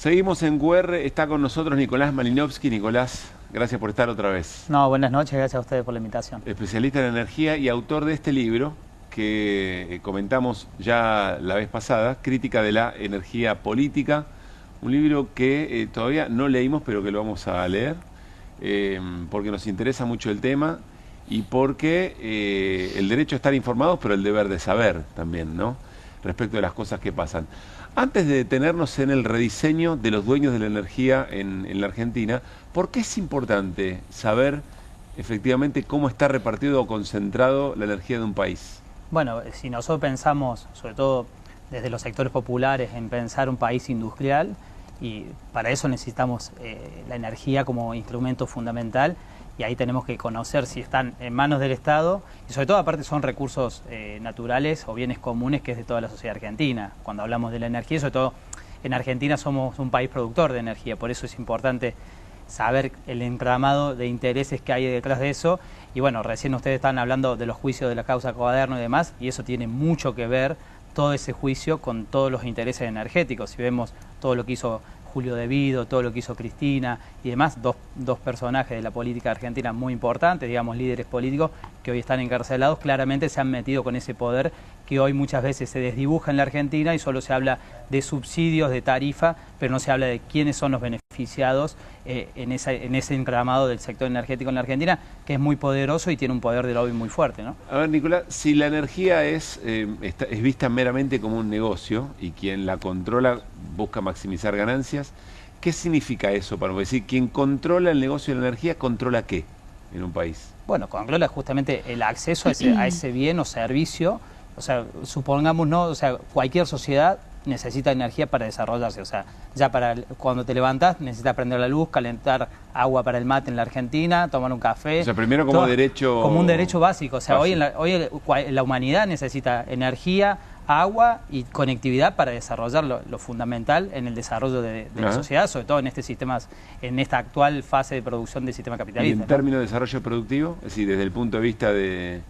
Seguimos en QR, está con nosotros Nicolás Malinowski. Nicolás, gracias por estar otra vez. No, buenas noches, gracias a ustedes por la invitación. Especialista en energía y autor de este libro que comentamos ya la vez pasada, Crítica de la Energía Política, un libro que todavía no leímos, pero que lo vamos a leer, porque nos interesa mucho el tema y porque el derecho a estar informados, pero el deber de saber también, ¿no?, respecto de las cosas que pasan. Antes de detenernos en el rediseño de los dueños de la energía en la Argentina, ¿por qué es importante saber efectivamente cómo está repartido o concentrado la energía de un país? Bueno, si nosotros pensamos, sobre todo desde los sectores populares, en pensar un país industrial, y para eso necesitamos la energía como instrumento fundamental, y ahí tenemos que conocer si están en manos del Estado, y sobre todo aparte son recursos naturales o bienes comunes que es de toda la sociedad argentina. Cuando hablamos de la energía, sobre todo en Argentina somos un país productor de energía, por eso es importante saber el entramado de intereses que hay detrás de eso. Y bueno, recién ustedes estaban hablando de los juicios de la causa Cuaderno y demás, y eso tiene mucho que ver, todo ese juicio, con todos los intereses energéticos. Si vemos todo lo que hizo Julio De Vido, todo lo que hizo Cristina y demás, dos personajes de la política argentina muy importantes, digamos líderes políticos que hoy están encarcelados, claramente se han metido con ese poder que hoy muchas veces se desdibuja en la Argentina y solo se habla de subsidios, de tarifa, pero no se habla de quiénes son los beneficiados en ese entramado del sector energético en la Argentina, que es muy poderoso y tiene un poder de lobby muy fuerte, ¿no? A ver, Nicolás, si la energía es vista meramente como un negocio y quien la controla busca maximizar ganancias, ¿qué significa eso? Para decir, quien controla el negocio de la energía, ¿controla qué en un país? Bueno, controla justamente el acceso a ese bien o servicio. O sea, supongamos, ¿no? O sea, cualquier sociedad necesita energía para desarrollarse. O sea, ya para cuando te levantás necesitas prender la luz, calentar agua para el mate en la Argentina, tomar un café. O sea, primero como derecho... Como un derecho básico. O sea, hoy la humanidad necesita energía, agua y conectividad para desarrollar lo fundamental en el desarrollo de la sociedad, sobre todo en en esta actual fase de producción del sistema capitalista. ¿Y en términos de desarrollo productivo? Es decir, desde el punto de vista de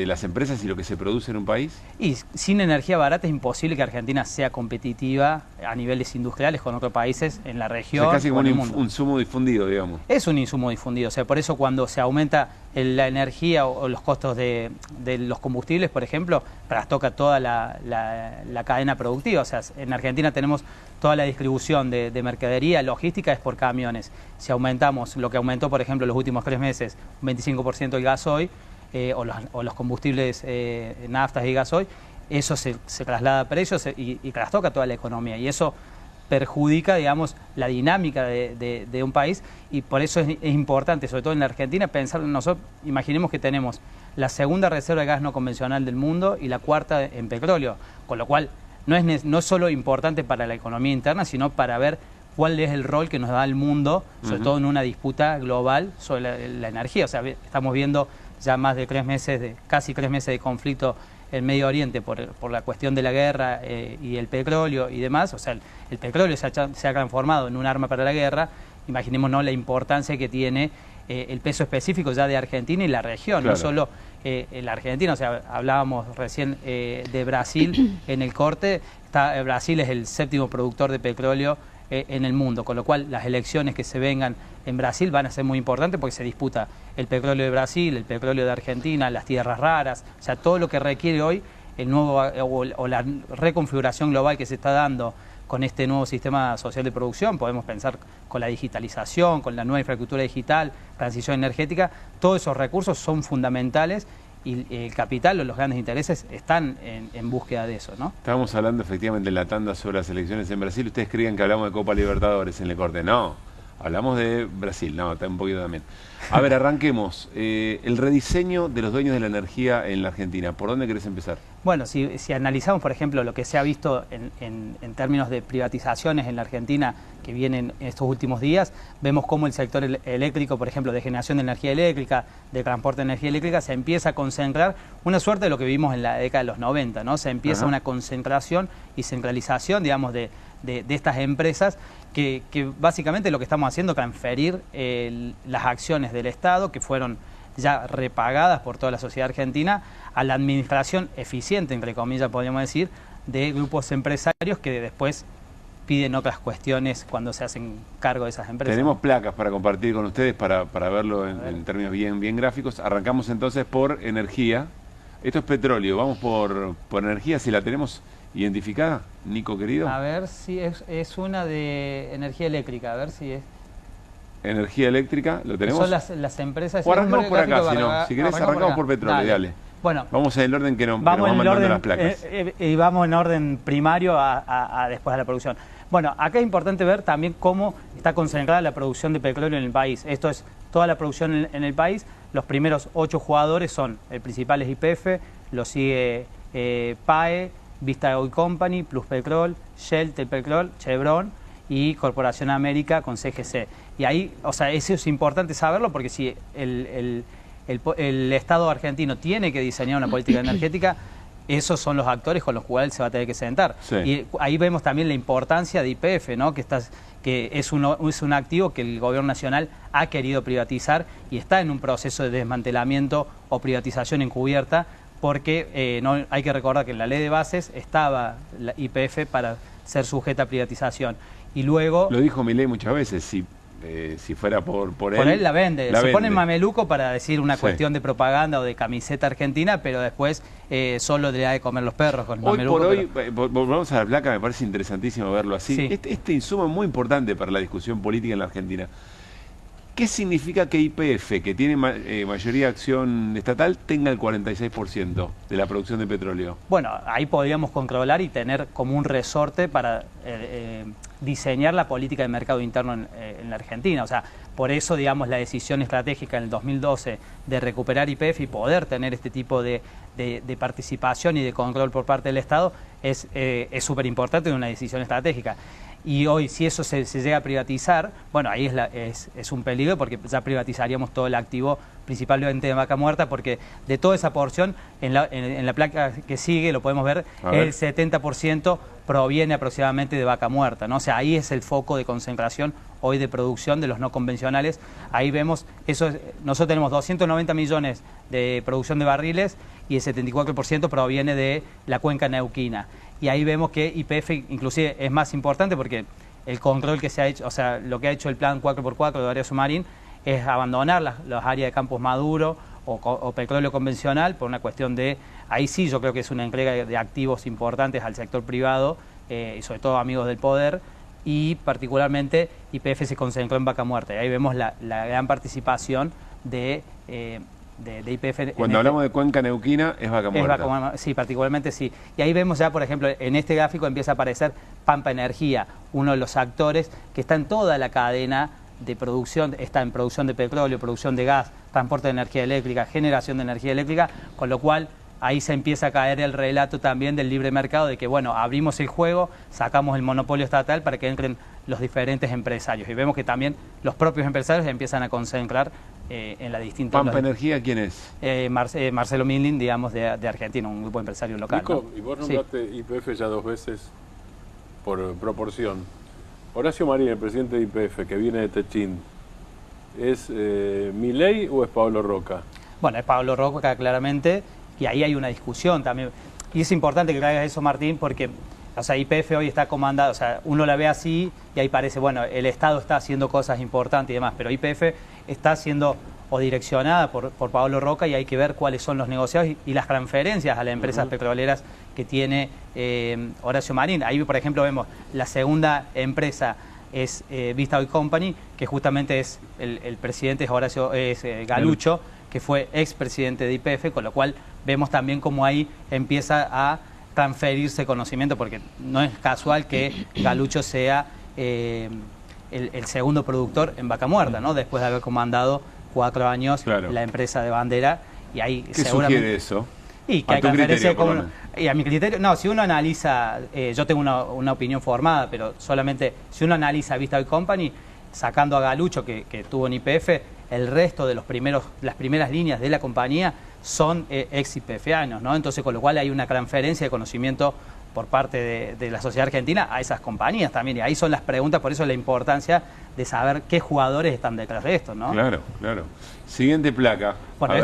las empresas y lo que se produce en un país. Y sin energía barata es imposible que Argentina sea competitiva a niveles industriales con otros países en la región. O sea, casi como en el mundo. un insumo difundido, digamos. Es un insumo difundido, o sea, por eso cuando se aumenta la energía o los costos de los combustibles, por ejemplo, trastoca toda la cadena productiva. O sea, en Argentina tenemos toda la distribución de mercadería, logística es por camiones. Si aumentamos lo que aumentó, por ejemplo, en los últimos 3 meses, un 25% el gasoil, o los combustibles naftas y gasoil, eso se traslada a precios y trastoca toda la economía, y eso perjudica, digamos, la dinámica de un país, y por eso es importante, sobre todo en la Argentina, pensar, nosotros imaginemos que tenemos la segunda reserva de gas no convencional del mundo y la cuarta en petróleo, con lo cual no es solo importante para la economía interna, sino para ver cuál es el rol que nos da el mundo, sobre todo en una disputa global sobre la energía. O sea, estamos viendo ya más de 3 meses, casi 3 meses de conflicto en Medio Oriente por la cuestión de la guerra y el petróleo y demás. O sea, el petróleo se ha transformado en un arma para la guerra. Imaginémonos la importancia que tiene el peso específico ya de Argentina y la región, claro. No solo la Argentina. O sea, hablábamos recién de Brasil en el corte. Brasil es el 7º productor de petróleo en el mundo, con lo cual las elecciones que se vengan en Brasil van a ser muy importantes porque se disputa el petróleo de Brasil, el petróleo de Argentina, las tierras raras, o sea, todo lo que requiere hoy el nuevo o la reconfiguración global que se está dando con este nuevo sistema social de producción. Podemos pensar con la digitalización, con la nueva infraestructura digital, transición energética, todos esos recursos son fundamentales. Y el capital o los grandes intereses están en búsqueda de eso, ¿no? Estábamos hablando efectivamente en la tanda sobre las elecciones en Brasil. ¿Ustedes creían que hablamos de Copa Libertadores en el corte? No, hablamos de Brasil, no, está un poquito también. A ver, arranquemos. El rediseño de los dueños de la energía en la Argentina. ¿Por dónde querés empezar? Bueno, si analizamos, por ejemplo, lo que se ha visto en términos de privatizaciones en la Argentina que vienen en estos últimos días, vemos cómo el sector eléctrico, por ejemplo, de generación de energía eléctrica, de transporte de energía eléctrica, se empieza a concentrar, una suerte de lo que vimos en la década de los 90, ¿no? Se empieza una concentración y centralización, digamos, de estas empresas que básicamente lo que estamos haciendo es transferir las acciones del Estado, que fueron ya repagadas por toda la sociedad argentina, a la administración eficiente, entre comillas podríamos decir, de grupos empresarios que después impiden otras cuestiones cuando se hacen cargo de esas empresas. Tenemos placas para compartir con ustedes para verlo en términos bien gráficos. Arrancamos entonces por energía. Esto es petróleo. Vamos por energía, si la tenemos identificada, Nico querido. A ver si es una de energía eléctrica, a ver si es. Energía eléctrica, ¿lo tenemos? Son las empresas. O arrancamos por acá, si querés arrancamos por petróleo, dale. Bueno, vamos en el orden que nos van mandando las placas. Y vamos en orden primario a después de la producción. Bueno, acá es importante ver también cómo está concentrada la producción de petróleo en el país. Esto es toda la producción en el país. Los primeros 8 jugadores son, el principal es YPF, lo sigue PAE, Vista Oil Company, Plus Petrol, Shell, Telpetrol, Chevron y Corporación América con CGC. Y ahí, o sea, eso es importante saberlo porque si el Estado argentino tiene que diseñar una política energética, esos son los actores con los cuales se va a tener que sentar. Sí. Y ahí vemos también la importancia de YPF, ¿no? que es un activo que el gobierno nacional ha querido privatizar y está en un proceso de desmantelamiento o privatización encubierta, porque no, hay que recordar que en la ley de bases estaba la YPF para ser sujeta a privatización. Y luego... Lo dijo Milei muchas veces, si fuera por él... Por él la vende. Se pone mameluco para decir una cuestión de propaganda o de camiseta argentina, pero después solo le da de comer los perros con el mameluco. Hoy por hoy, volvamos a la placa, me parece interesantísimo verlo así. Sí. Este insumo es muy importante para la discusión política en la Argentina. ¿Qué significa que YPF, que tiene mayoría de acción estatal, tenga el 46% de la producción de petróleo? Bueno, ahí podríamos controlar y tener como un resorte para diseñar la política de mercado interno en la Argentina. O sea, por eso, digamos, la decisión estratégica en el 2012 de recuperar YPF y poder tener este tipo de participación y de control por parte del Estado es súper importante en una decisión estratégica. Y hoy, si eso se llega a privatizar, bueno, ahí es un peligro porque ya privatizaríamos todo el activo principalmente de Vaca Muerta, porque de toda esa porción, en la placa que sigue, lo podemos ver, el 70% proviene aproximadamente de Vaca Muerta, ¿no? O sea, ahí es el foco de concentración hoy de producción de los no convencionales. Ahí vemos, nosotros tenemos 290 millones de producción de barriles y el 74% proviene de la cuenca neuquina. Y ahí vemos que YPF inclusive es más importante porque el control que se ha hecho, o sea, lo que ha hecho el plan 4x4 de Horacio Marín es abandonar las áreas de campos maduros o petróleo convencional por una cuestión de, ahí sí yo creo que es una entrega de activos importantes al sector privado y sobre todo amigos del poder, y particularmente YPF se concentró en Vaca Muerta. Y ahí vemos la gran participación de YPF. Cuando hablamos de cuenca neuquina es Vaca Muerta. Sí, particularmente sí. Y ahí vemos ya, por ejemplo, en este gráfico empieza a aparecer Pampa Energía, uno de los actores que está en toda la cadena de producción, está en producción de petróleo, producción de gas, transporte de energía eléctrica, generación de energía eléctrica, con lo cual ahí se empieza a caer el relato también del libre mercado, de que, bueno, abrimos el juego, sacamos el monopolio estatal para que entren los diferentes empresarios. Y vemos que también los propios empresarios empiezan a concentrar en la distinta... ¿Pampa Energía quién es? Marcelo Milling, digamos, de Argentina, un grupo empresario local. Nico, ¿no? Y vos nombraste YPF ya 2 veces por proporción. Horacio Marín, el presidente de YPF, que viene de Techín, ¿es Milei o es Pablo Roca? Bueno, es Pablo Roca claramente, y ahí hay una discusión también. Y es importante que traigas eso, Martín, porque, o sea, YPF hoy está comandado, o sea, uno la ve así y ahí parece, bueno, el Estado está haciendo cosas importantes y demás, pero YPF está siendo o direccionada por Pablo Roca, y hay que ver cuáles son los negociados y las transferencias a las empresas petroleras que tiene Horacio Marín. Ahí, por ejemplo, vemos la segunda empresa es Vista Oil Company, que justamente es el presidente es Galucho, que fue expresidente de YPF, con lo cual vemos también cómo ahí empieza a transferirse conocimiento, porque no es casual que Galucho sea el segundo productor en Vaca Muerta, ¿no? Después de haber comandado 4 años la empresa de bandera, y ahí ¿qué sugiere eso? Y que hay transferencia y a mi criterio, no, si uno analiza, yo tengo una opinión formada, pero solamente si uno analiza Vista Oil Company, sacando a Galucho que estuvo en YPF, el resto de las primeras líneas de la compañía son ex YPFanos, ¿no? Entonces, con lo cual hay una transferencia de conocimiento por parte de la sociedad argentina a esas compañías también. Y ahí son las preguntas, por eso la importancia de saber qué jugadores están detrás de esto, ¿no? Claro, claro. Siguiente placa. Bueno,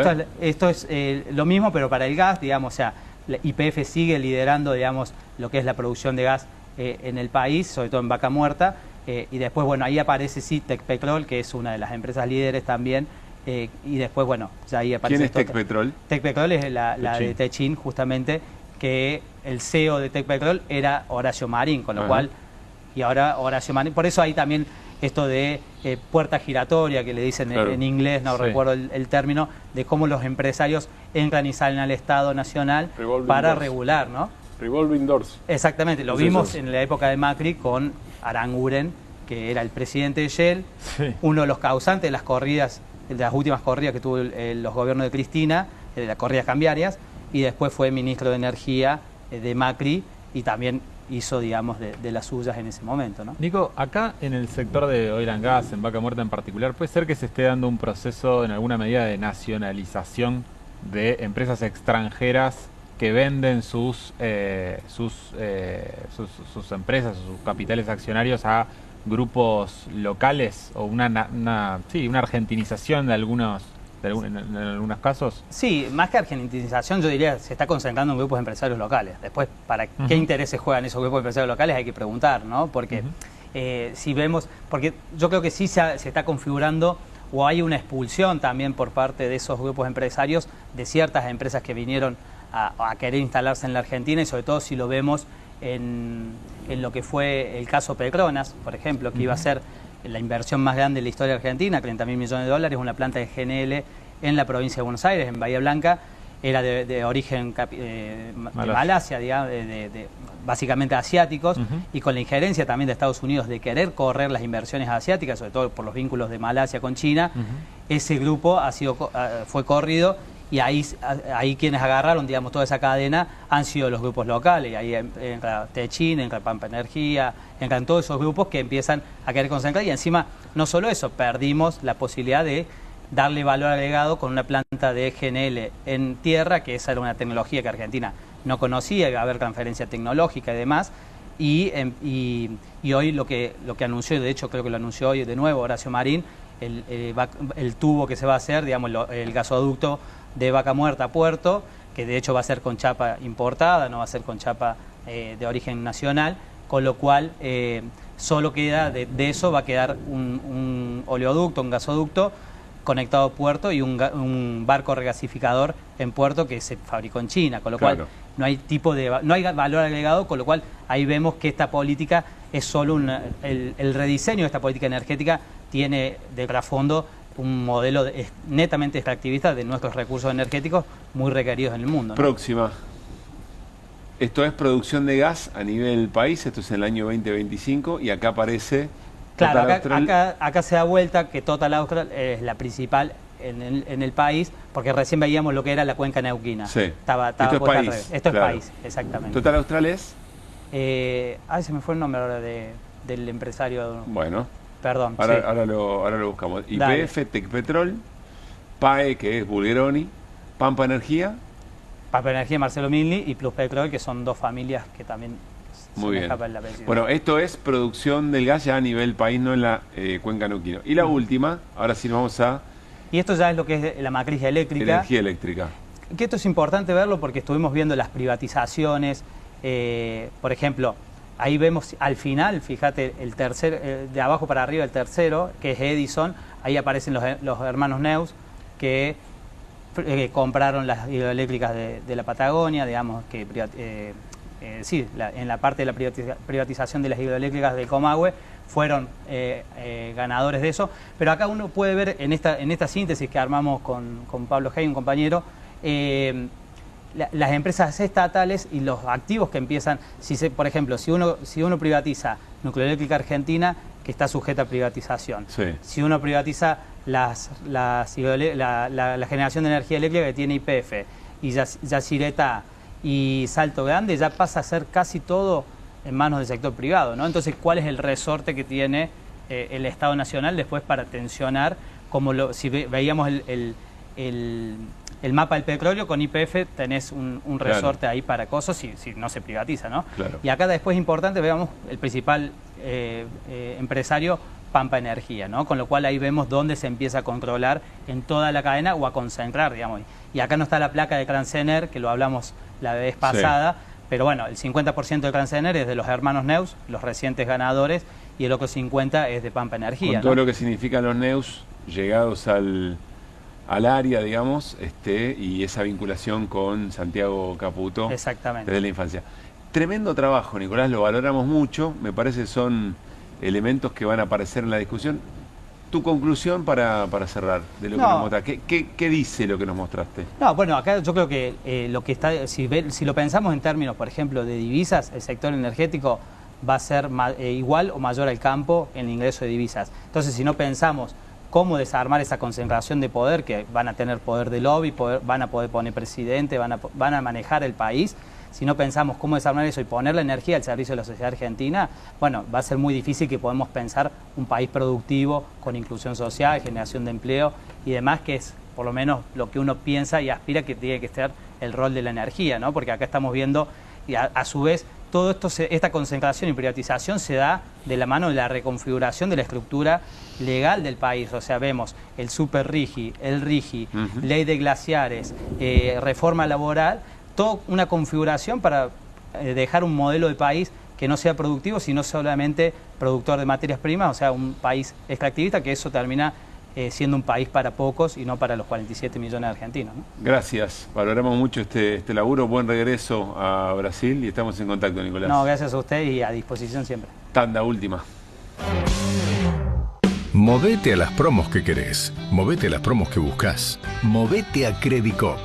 esto es lo mismo, pero para el gas, digamos, o sea, YPF sigue liderando, digamos, lo que es la producción de gas en el país, sobre todo en Vaca Muerta, y después, bueno, ahí aparece sí Tecpetrol, que es una de las empresas líderes también, y después, bueno, ya ahí aparece... ¿Quién es Tecpetrol? Tecpetrol es la de Techín, justamente, que el CEO de Tecpetrol era Horacio Marín, con lo cual, y ahora Horacio Marín, por eso hay también esto de puerta giratoria, que le dicen en inglés, no recuerdo el término, de cómo los empresarios entran y salen al Estado Nacional para regular, ¿no? Revolving doors. Exactamente, lo vimos en la época de Macri con Aranguren, que era el presidente de Shell, uno de los causantes de las corridas, de las últimas corridas que tuvo los gobiernos de Cristina, de las corridas cambiarias, y después fue ministro de Energía de Macri, y también hizo, digamos, de las suyas en ese momento, ¿no? Nico, acá en el sector de oil and gas, en Vaca Muerta en particular, ¿puede ser que se esté dando un proceso en alguna medida de nacionalización de empresas extranjeras que venden sus empresas, sus capitales accionarios a grupos locales, o una argentinización en algunos casos? Sí, más que argentinización, yo diría se está concentrando en grupos empresarios locales. Después, ¿para qué intereses juegan esos grupos empresarios locales? Hay que preguntar, ¿no? Porque si vemos, porque yo creo que sí se está configurando, o hay una expulsión también por parte de esos grupos empresarios de ciertas empresas que vinieron a querer instalarse en la Argentina, y sobre todo si lo vemos en lo que fue el caso Petronas, por ejemplo, que iba a ser la inversión más grande de la historia argentina, 30.000 millones de dólares, una planta de GNL en la provincia de Buenos Aires, en Bahía Blanca, era de origen de Malasia, digamos, básicamente asiáticos, y con la injerencia también de Estados Unidos de querer correr las inversiones asiáticas, sobre todo por los vínculos de Malasia con China, ese grupo fue corrido, y ahí quienes agarraron, digamos, toda esa cadena han sido los grupos locales, y ahí entra Techín, entra Pampa Energía, entran todos esos grupos que empiezan a querer concentrar, y encima, no solo eso, perdimos la posibilidad de darle valor agregado con una planta de GNL en tierra, que esa era una tecnología que Argentina no conocía, iba a haber transferencia tecnológica y demás, y hoy lo que anunció, y de hecho creo que lo anunció hoy de nuevo Horacio Marín, el tubo que se va a hacer, digamos, el gasoducto de Vaca Muerta a Puerto, que de hecho va a ser con chapa importada, no va a ser con chapa de origen nacional, con lo cual solo queda, de eso va a quedar un oleoducto, un gasoducto conectado a Puerto, y un barco regasificador en Puerto que se fabricó en China, con lo cual no hay valor agregado, con lo cual ahí vemos que esta política es solo el rediseño de esta política energética tiene de trasfondo un modelo netamente extractivista de nuestros recursos energéticos muy requeridos en el mundo, ¿no? Próxima. Esto es producción de gas a nivel país, esto es en el año 2025, y acá aparece... Claro, acá se da vuelta que Total Austral es la principal en el país, porque recién veíamos lo que era la cuenca neuquina. Sí. Estaba esto es país. Esto es país, exactamente. ¿Total Austral es? Se me fue el nombre ahora del empresario. Bueno. Perdón. Ahora lo buscamos. YPF, Tecpetrol, PAE, que es Bulgeroni, Pampa Energía. Pampa Energía, Marcelo Milli, y Plus Petrol, que son dos familias que también... Muy bien. Bueno, esto es producción del gas ya a nivel país, no en la cuenca neuquina. Y la última, ahora sí nos vamos a... Y esto ya es lo que es la matriz eléctrica. Energía eléctrica. Que esto es importante verlo porque estuvimos viendo las privatizaciones, por ejemplo, ahí vemos al final, fíjate, el tercer, de abajo para arriba el tercero, que es Edison, ahí aparecen los hermanos Neus, que compraron las hidroeléctricas de la Patagonia, digamos, que en la parte de la privatización de las hidroeléctricas del Comahue, fueron ganadores de eso. Pero acá uno puede ver en esta síntesis que armamos con Pablo Hey, un compañero, las empresas estatales y los activos que empiezan, por ejemplo, si uno privatiza Nucleoeléctrica Argentina, que está sujeta a privatización, si uno privatiza la generación de energía eléctrica que tiene YPF, y Yacyretá y Salto Grande, ya pasa a ser casi todo en manos del sector privado, ¿no? Entonces, ¿cuál es el resorte que tiene el Estado Nacional después para tensionar? Si veíamos el mapa del petróleo, con YPF tenés un resorte ahí para cosas si no se privatiza, ¿no? Claro. Y acá después es importante, veamos el principal empresario, Pampa Energía, ¿no? Con lo cual ahí vemos dónde se empieza a controlar en toda la cadena o a concentrar, digamos. Y acá no está la placa de Kransener, que lo hablamos la vez pasada, Pero bueno, el 50% de Transener es de los hermanos Neus, los recientes ganadores, y el otro 50% es de Pampa Energía. Con todo lo que significan los Neus llegados al área, digamos, y esa vinculación con Santiago Caputo. Exactamente. Desde la infancia. Tremendo trabajo, Nicolás, lo valoramos mucho, me parece que son elementos que van a aparecer en la discusión. Tu conclusión para cerrar de lo que nos mostraste. ¿Qué dice lo que nos mostraste? No, bueno, acá yo creo que lo que está, si lo pensamos en términos, por ejemplo, de divisas, el sector energético va a ser igual o mayor al campo en el ingreso de divisas. Entonces, si no pensamos cómo desarmar esa concentración de poder, que van a tener poder de lobby, van a poder poner presidente, van a manejar el país. Si no pensamos cómo desarmar eso y poner la energía al servicio de la sociedad argentina, bueno, va a ser muy difícil que podamos pensar un país productivo, con inclusión social, generación de empleo y demás, que es por lo menos lo que uno piensa y aspira que tiene que ser el rol de la energía, ¿no? Porque acá estamos viendo, y a su vez, todo esto, esta concentración y privatización se da de la mano de la reconfiguración de la estructura legal del país. O sea, vemos el Super RIGI, el RIGI, ley de glaciares, reforma laboral, toda una configuración para dejar un modelo de país que no sea productivo, sino solamente productor de materias primas, o sea, un país extractivista, que eso termina siendo un país para pocos y no para los 47 millones de argentinos, ¿no? Gracias, valoramos mucho este laburo, buen regreso a Brasil y estamos en contacto, Nicolás. No, gracias a usted y a disposición siempre. Tanda última. Movete a las promos que querés, movete a las promos que buscas, movete a Credicop.